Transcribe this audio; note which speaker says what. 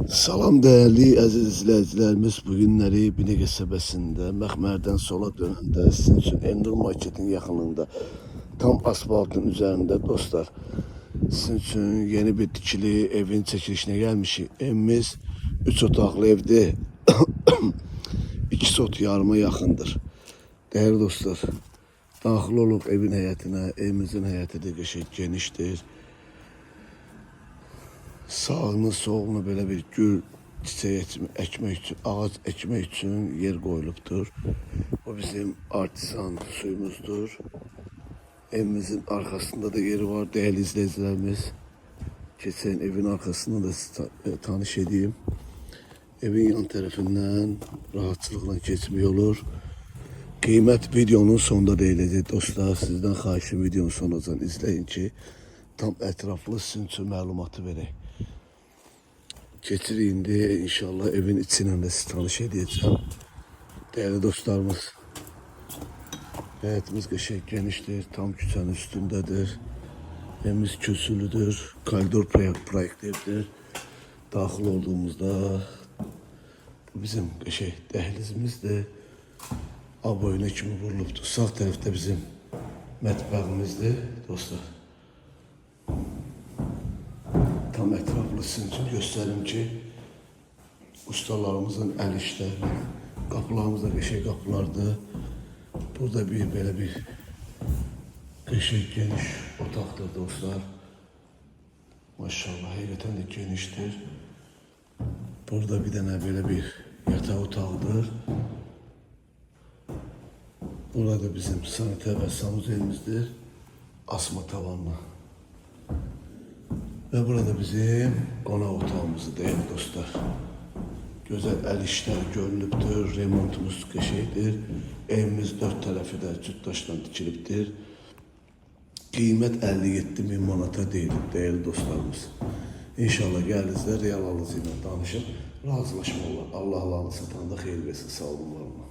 Speaker 1: Salam değerli əziz izləyicilərimiz, bu günləri Binəqə qəsəbəsində Məxmərdən sola dönəndə sizin üçün Endor marketin yaxınlığında tam asfaltın üzərində dostlar, sizin üçün yeni bir tikili evin çəkilişinə gəlmişik. Evimiz 3 otaqlı evdir. 2 sot yarıma yaxındır. Değerli dostlar, daxil olub evin həyətinə, evimizin həyəti də qəşəng genişdir. Sağını solunu böyle bir gül çiçek ekmek için, ağaç ekmek için yer koyulubdur. Bu bizim artisan suyumuzdur. Evimizin arkasında da yeri var değerli izleyicilerimiz. Geçen evin arkasında da size tanış edeyim. Evin yan tarafından rahatlıkla geçmiyor olur. Kıymet videonun sonunda deyiləcək dostlar. Sizden xahişim videonun sonundan izleyin ki tam etraflı sizin üçün məlumatı verək. Keçir indi inşallah evin içindən də sizi tanış edəcəm. Değerli dostlarımız, həyətimiz qəşəng genişdir, tam küçənin üstündədir. Evimiz kösülüdür, koridor proyektlidir. Daxil olduğumuzda bu bizim qəşəng dəhlizimizdir. Aboyuna kimi vurulubdur. Sağ tərəfdə bizim mətbəximizdir dostlar. Tam etraflı sizin için gösterim ki ustalarımızın el işleri, kapılarımız da qəşəng kapılardır. Burada böyle bir qəşəng geniş otaqdır dostlar. Maşallah həqiqətən də genişdir. Burada bir dənə böyle bir yataq otağıdır. Burada bizim saniter ve sanuzelimizdir. Asma tavanlı. Ve burada bizim qonaq otağımızı değerli dostlar. Güzel el işleri görülübdür, remontumuz qəşəngdir. Evimiz 4 tərəfi də cütdaşdan dikilibdir. Qiymət 57.000 manata deyilib değerli dostlarımız. İnşallah gəlinizdə real alıcı ilə danışıb razılaşma olar. Allah alanı satanda xeyir versin, sağ olun, var olun.